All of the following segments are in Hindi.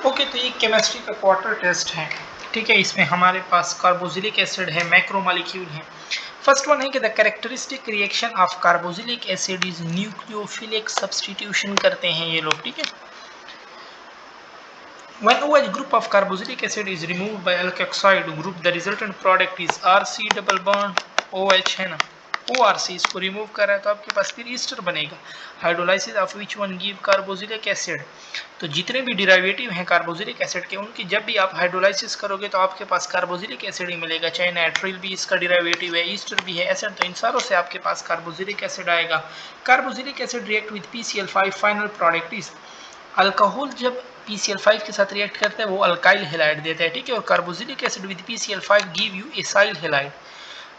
ओके, तो ये केमिस्ट्री का क्वार्टर टेस्ट है। ठीक है, इसमें हमारे पास कार्बोक्सिलिक एसिड है, मैक्रोमोलिक्यूल है। फर्स्ट वन है कि the characteristic reaction of carboxylic acid is nucleophilic substitution करते हैं ये लोग। ठीक है, when OH group of carboxylic acid is removed by alkoxide group, the resultant product is RC double bond OH है ना, ORC इसको रिमूव कर रहा है तो आपके पास फिर ईस्टर बनेगा। Hydrolysis of which one give carboxylic acid, तो जितने भी डिराइवेटिव हैं कार्बोक्सिलिक एसिड के, उनकी जब भी आप हाइड्रोलाइसिस करोगे तो आपके पास कार्बोक्सिलिक एसिड ही मिलेगा। चाहे नाइट्रिल भी इसका डिराइवेटिव है, ईस्टर भी है, एसिड, तो इन सारों से आपके पास कार्बोक्सिलिक एसिड आएगा। Carboxylic acid react with PCl5, final product is alcohol. जब PCl5 के साथ रिएक्ट करता है वो अल्काइल हैलाइड देता है। ठीक है, और carboxylic acid with PCl5 give you acyl halide.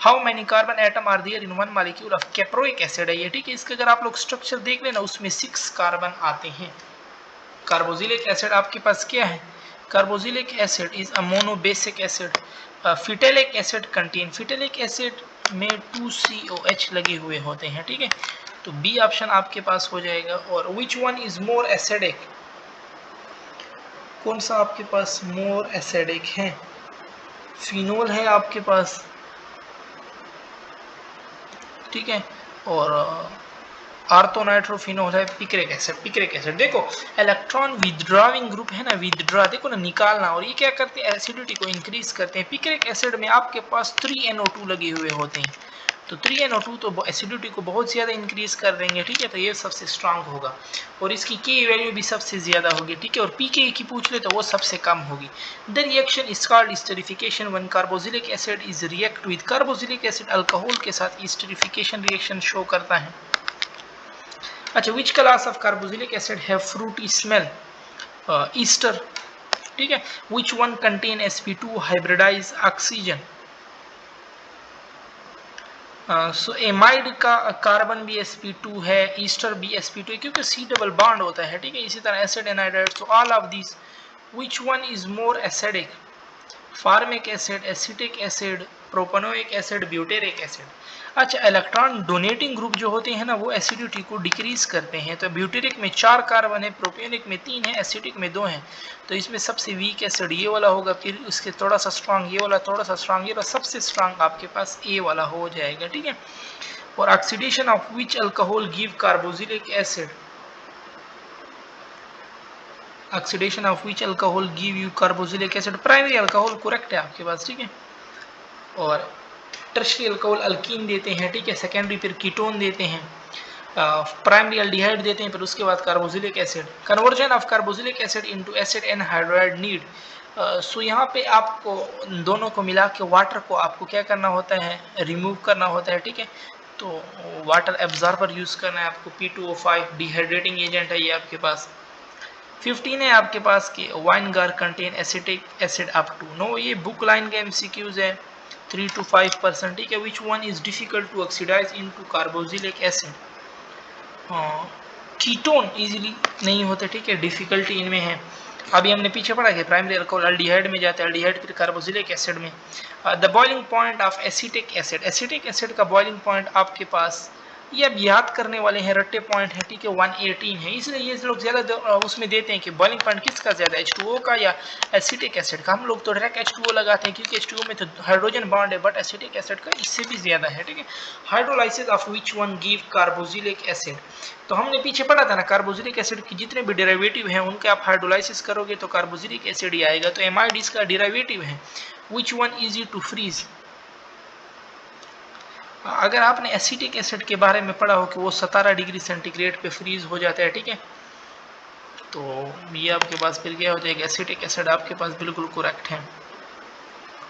How many carbon atom are there in one molecule of caproic acid है ये। ठीक है, इसका अगर आप लोग स्ट्रक्चर देख लेना उसमें 6 कार्बन आते हैं। कार्बोक्सिलिक एसिड आपके पास क्या है, carboxylic acid is a monobasic acid. Phthalic acid contain, phthalic acid में 2COH लगे हुए होते हैं। ठीक है, तो बी ऑप्शन आपके पास हो जाएगा। और विच वन इज मोर एसिडिक, कौन सा आपके पास मोर एसिडिक है, फिनोल है आपके पास। ठीक है, और आर्थोनाइट्रोफिनोल है, पिक्रिक एसिड। पिक्रिक एसिड देखो इलेक्ट्रॉन विथड्रॉइंग ग्रुप है ना, विथड्रॉ देखो ना, निकालना, और ये क्या करते हैं, एसिडिटी को इंक्रीज करते हैं। पिक्रिक एसिड में आपके पास 3NO2 लगे हुए होते हैं, तो 3NO2 तो एसिडिटी को बहुत ज़्यादा इंक्रीज कर देंगे। ठीक है, तो ये सबसे स्ट्रांग होगा और इसकी के वैल्यू भी सबसे ज़्यादा होगी। ठीक है, और पीके की पूछ ले तो वो सबसे कम होगी। The reaction is called esterification when carboxylic acid is react with carboxylic acid alcohol के साथ एस्टरिफिकेशन रिएक्शन शो करता है। अच्छा, which class of carboxylic acid have fruity smell, ester. ठीक है, which one contain sp2 hybridise oxygen. So amide का कार्बन भी sp2 है, ईस्टर भी sp2 है, क्योंकि C डबल बॉन्ड होता है। ठीक है, इसी तरह acid anhydride, so all of this which one is more acidic, formic acid, acetic acid, propanoic acid, butyric acid. अच्छा, इलेक्ट्रॉन डोनेटिंग ग्रुप जो होते हैं ना वो एसिडिटी को डिक्रीज करते हैं। तो ब्यूटेरिक में 4 कार्बन है, प्रोपेनिक में 3 है, एसिटिक में 2 है। तो इसमें सबसे वीक एसिड ये वाला होगा, फिर उसके थोड़ा सा स्ट्रांग ये वाला, थोड़ा सा स्ट्रांग ये वाला, सबसे स्ट्रांग आपके पास ए वाला हो जाएगा। ठीक है, और oxidation of which alcohol give carboxylic acid, oxidation of which alcohol give you carboxylic acid, primary alcohol correct है आपके पास। ठीक है, और टर्शियरी अल्कोहल अल्कीन देते हैं। ठीक है, सेकेंडरी फिर कीटोन देते हैं, प्राइमरी अल्डिहाइड देते हैं, फिर उसके बाद carboxylic acid. Conversion of carboxylic acid into acid anhydride need, so यहाँ पे आपको दोनों को मिला के वाटर को आपको क्या करना होता है, रिमूव करना होता है। ठीक है, तो वाटर एब्जॉर्बर यूज करना है आपको, P2O5 डिहाइड्रेटिंग एजेंट है ये आपके पास। 15 है आपके पास कि vinegar contain acetic acid up to, no ये बुक लाइन के MCQs है, 3 to 5%। ठीक है, which one is difficult to oxidise into carboxylic acid, ketone easily नहीं होते। ठीक है, डिफिकल्टी इनमें है। अभी हमने पीछे पढ़ा कि प्राइमरी अल्कोहल अल्डिहाइड में जाता है, अल्डिहाइड फिर कार्बोक्सिलिक एसिड में। The boiling point of acetic acid, acetic acid का बॉइलिंग पॉइंट आपके पास, ये अब याद करने वाले हैं, रट्टे पॉइंट है। ठीक है, 118 है, इसलिए ये लोग ज्यादा उसमें देते हैं कि बॉइलिंग पॉइंट किसका ज्यादा, H2O का या एसिटिक एसिड का। हम लोग तो डायरेक्ट H2O लगाते हैं क्योंकि H2O में तो हाइड्रोजन बॉन्ड है, बट एसिटिक एसिड का इससे भी ज्यादा है। ठीक है, hydrolysis of which one give carboxylic acid, तो हमने पीछे पढ़ा था ना, कार्बोक्सिलिक एसिड की जितने भी डेरिवेटिव हैं उनके आप हाइड्रोलाइसिस करोगे तो कार्बोक्सिलिक एसिड ही आएगा। तो एमाइड इसका डेरिवेटिव है। Which one easy to freeze, अगर आपने एसिटिक एसिड के बारे में पढ़ा हो कि वो 17 डिग्री सेंटीग्रेड पे फ्रीज हो जाता है। ठीक है, तो ये आपके पास फिर क्या हो जाएगा, एसिटिक एसिड आपके पास बिल्कुल करेक्ट है।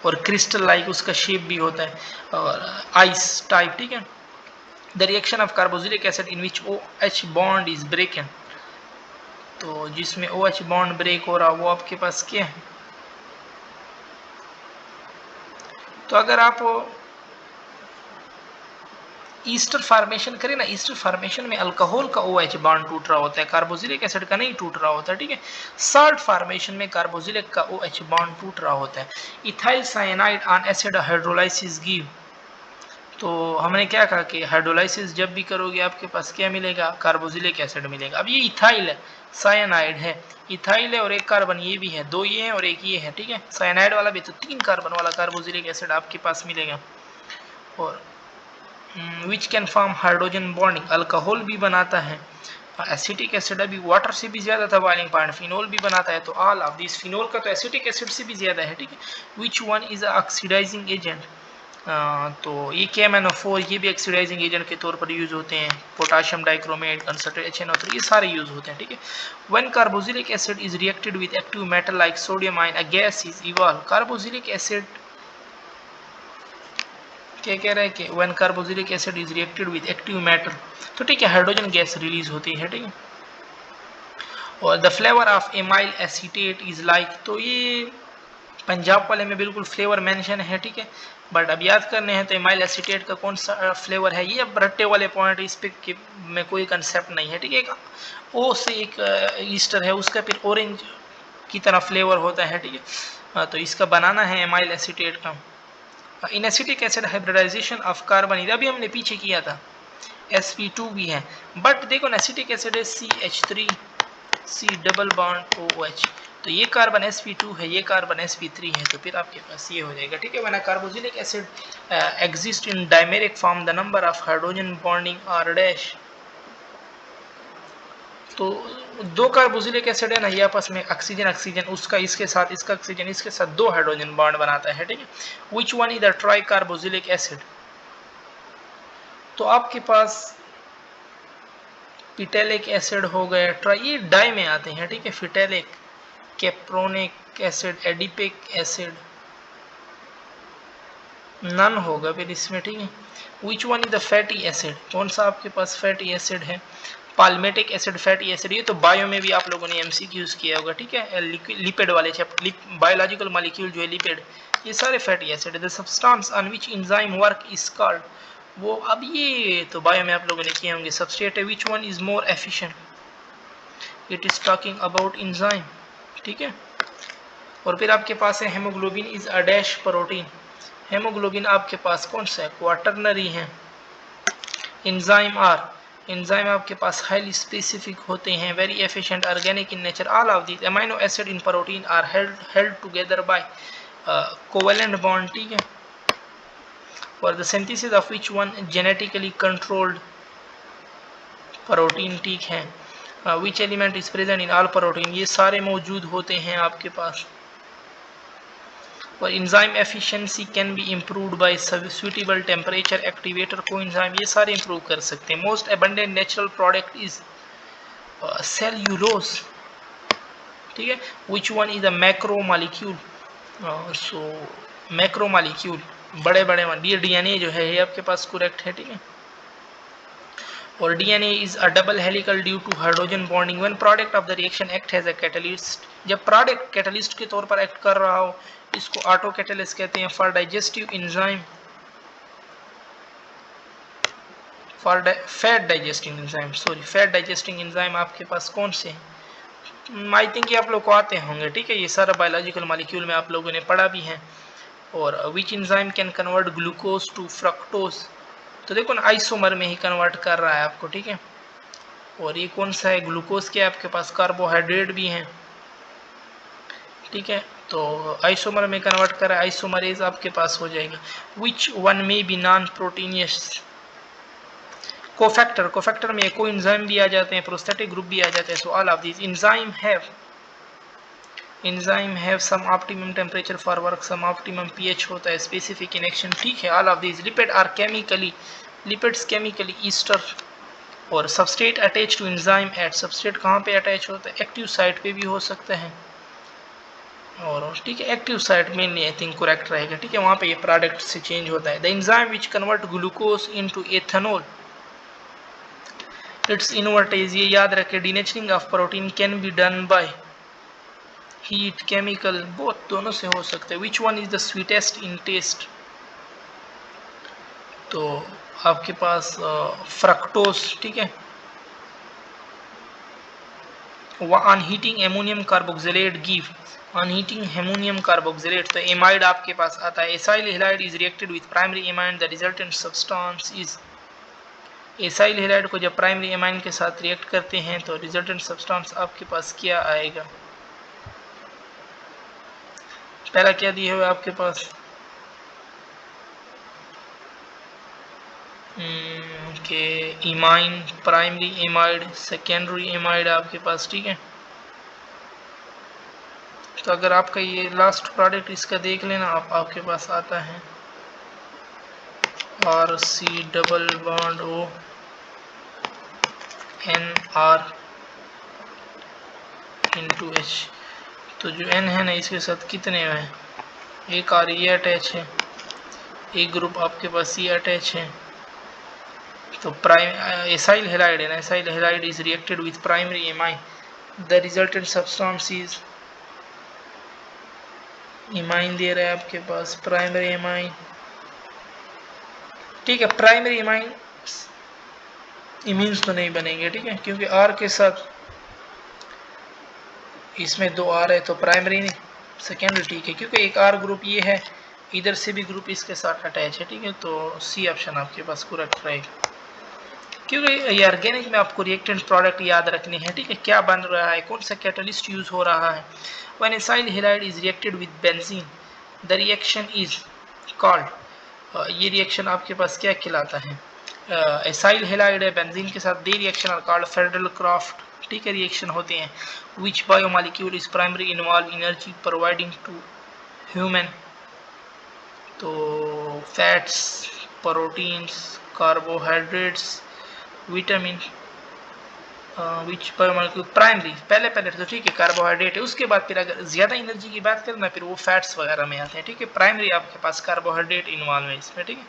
और क्रिस्टल लाइक उसका शेप भी होता है, और आइस टाइप। ठीक है, the reaction of carboxylic acid in which OH bond is ब्रेकन, तो जिसमें OH बॉन्ड ब्रेक हो रहा वो आपके पास क्या है, तो अगर आप ईस्टर फॉर्मेशन करें ना, ईस्टर फॉर्मेशन में अल्कोहल का OH बॉन्ड टूट रहा होता है, कार्बोक्सिलिक एसिड का नहीं टूट रहा होता है। ठीक है, साल्ट फॉर्मेशन में कार्बोक्सिलिक का OH बॉन्ड टूट रहा होता है। Ethyl cyanide on acid hydrolysis give, तो हमने क्या कहा कि हाइड्रोलाइसिस जब भी करोगे आपके पास क्या मिलेगा, कार्बोक्सिलिक एसिड मिलेगा। अब ये इथाइल है, साइनाइड है, इथाइल है और एक कार्बन ये भी है, दो ये है और एक ये है, ठीक है। साइनाइड वाला भी तो 3 कार्बन वाला कार्बोक्सिलिक एसिड आपके पास मिलेगा। और which can form hydrogen bonding, alcohol भी बनाता है। एसिटिक एसिड अभी वाटर से भी ज्यादा था बॉइलिंग पॉइंट, फिनोल भी बनाता है। तो ऑल ऑफ दिस, फिनोल का तो एसिटिक एसिड से भी ज्यादा है, ठीक है। Which one is oxidising agent, तो ये KMnO4 ये भी ऑक्सीडाइजिंग एजेंट के तौर पर यूज होते हैं। पोटाशियम डाइक्रोमेट, कंसंट्रेट HNO3 ये सारे यूज होते हैं, ठीक है। When carboxylic acid is reacted with active metal like sodium ion, a gas is evolve. Carboxylic acid क्या कह रहा है कि when carboxylic acid is reacted with active metal, तो ठीक है, हाइड्रोजन गैस रिलीज होती है, ठीक है। और the flavour of amyl acetate is like, तो ये पंजाब वाले में बिल्कुल फ्लेवर मेंशन है, ठीक है। बट अब याद करने हैं तो एमाइल एसीटेट का कौन सा फ्लेवर है, ये अब रट्टे वाले पॉइंट, इस पे में कोई कंसेप्ट नहीं है, ठीक है। ओ से एक ईस्टर है, उसका फिर ऑरेंज की तरह फ्लेवर होता है, ठीक है। तो इसका बनाना है एमाइल एसीटेट का। In acetic acid hybridisation of carbon, अभी हमने पीछे किया था, sp2 भी है। बट देखो एसिटिक एसिड है CH3 C double bond OH, तो ये कार्बन sp2 है, ये कार्बन sp3 है, तो फिर आपके पास ये हो जाएगा, ठीक है। When carboxylic acid exist in dimeric form the number of hydrogen bonding are dash, तो दो कार्बोक्सिलिक एसिड है ना, ये आपस में ऑक्सीजन ऑक्सीजन, उसका इसके साथ, इसका ऑक्सीजन इसके साथ, दो हाइड्रोजन बॉन्ड बनाता है, ठीक है। Which one is the try carboxylic acid, तो आपके पास पिटेलिक एसिड हो गया, ट्राई, ये डाई में आते हैं, ठीक है। फिटेलिक, कैप्रोनिक एसिड, एडिपिक एसिड, नन होगा फिर इसमें, ठीक है। Which one is the fatty acid, कौन सा आपके पास फैटी एसिड है, पाल्मेटिक एसिड, फैटी एसिड, ये तो बायो में भी आप लोगों ने MCQs किया होगा, ठीक है। लिपिड वाले चैप्टर, बायोलॉजिकल मॉलिक्यूल जो है लिपिड, ये सारे फैटी एसिड है। The substance on which enzyme work is called, वो अब ये तो बायो में आप लोगों ने किए होंगे, सबस्ट्रेट है। Which one is more efficient, it is talking about enzyme, ठीक है। और फिर आपके पास है haemoglobin is a dash protein, haemoglobin आपके पास कौन सा है, क्वाटरनरी है। एंजाइम आर, एंजाइम आपके पास हाईली स्पेसिफिक होते हैं, very efficient, organic in nature. All of these amino acid in protein are held together by covalent bond, ठीक है। For the synthesis of which one genetically controlled protein, ठीक है। Which element is present in all protein, ये सारे मौजूद होते हैं आपके पास। और enzyme efficiency can be improved by suitable temperature activator, coenzyme ये सारे इंप्रूव कर सकते हैं। Most abundant natural product is cellulose, ठीक है। Which one is a macro molecule, so macro molecule बड़े बड़े, DNA जो है ये आपके पास करेक्ट है, ठीक है। और DNA is a double helical due to hydrogen bonding when product of the reaction act as a catalyst, जब प्रोडक्ट कैटलिस्ट के तौर पर एक्ट कर रहा हो, इसको ऑटो कैटलिस्ट कहते हैं। For digestive enzyme, for fat digesting enzyme, sorry fat digesting enzyme आपके पास कौन से हैं, आई थिंक ये आप लोग को आते होंगे, ठीक है। ये सारा बायोलॉजिकल मॉलिक्यूल में आप लोगों ने पढ़ा भी है। और which enzyme can convert glucose to fructose, तो देखो ना आइसोमर में ही कन्वर्ट कर रहा है आपको, ठीक है। और ये कौन सा है, ग्लूकोज के आपके पास कार्बोहाइड्रेट भी हैं, ठीक है। तो आइसोमर में कन्वर्ट कर आइसोमरेज आपके पास हो जाएगा। Which one may be non proteinous, cofactor, cofactor में कोएंजाइम भी आ जाते हैं, प्रोस्थेटिक ग्रुप भी आ जाते हैं। So all of this enzyme have some optimum temperature for work, some optimum pH होता है, स्पेसिफिक इन एक्शन, ठीक है। All of this lipid are chemically, lipids chemically ester, और substrate attach to enzyme at, substrate कहाँ पे अटैच होता है, एक्टिव साइट पे भी हो सकता है। और ठीक है, active site mainly I think correct रहेगा, ठीक है। वहाँ पे ये प्रोडक्ट से चेंज होता है। The enzyme which convert glucose into ethanol, it's invertase, ये याद रखें। Denaturing of protein can be done by heat, chemical, both दोनों से हो सकते हैं। Which one is the sweetest in taste, तो आपके पास फ्रक्टोज, ठीक है। On heating ammonium carboxylate give, on heating ammonium carboxylate, तो एमाइड आपके पास आता है। Acyl halide is reacted with primary amine, the resultant substance is, acyl halide को जब प्राइमरी एमाइन के साथ रिएक्ट करते हैं तो रिजल्टेंट सब्सटेंस आपके पास क्या आएगा। पहला क्या दिया हुआ है आपके पास के imine, primary amide, secondary amide आपके पास, ठीक है। तो अगर आपका ये लास्ट प्रोडक्ट इसका देख लेना आप, आपके पास आता है RC double bond O NR into H, तो जो N है ना इसके साथ कितने हैं, एक R ये अटैच है, एक ग्रुप आपके पास C अटैच है। तो एसाइल हैलाइड है ना, acyl halide is reacted with primary amine, the resultant substance is, amine दे रहा है आपके पास प्राइमरी एमाइन, ठीक है। प्राइमरी एमाइन इमीन्स तो नहीं बनेंगे, ठीक है, क्योंकि R के साथ इसमें 2 R है तो प्राइमरी नहीं, सेकेंडरी, ठीक है, क्योंकि एक R ग्रुप ये है, इधर से भी ग्रुप इसके साथ अटैच है, ठीक है। तो C ऑप्शन आपके पास करेक्ट रहेगा, क्योंकि ये ऑर्गेनिक में आपको रिएक्टेंट प्रोडक्ट याद रखने हैं, ठीक है, क्या बन रहा है, कौन सा कैटलिस्ट यूज हो रहा है। When acyl halide is reacted with benzene the reaction is called, ये रिएक्शन आपके पास क्या कहलाता है, एसाइल हैलाइड है बेंजीन के साथ, they reaction are called Friedel Crafts, ठीक है, रिएक्शन होते हैं। Which biomolecule is primary involve energy providing to human, तो fats, proteins, carbohydrates, vitamin, which biomolecule primary, पहले तो ठीक है कार्बोहाइड्रेट है, उसके बाद फिर अगर ज्यादा एनर्जी की बात करें ना फिर वो फैट्स वगैरह में आते हैं, ठीक है। प्राइमरी आपके पास कार्बोहाइड्रेट इन्वॉल्व है इसमें, ठीक है।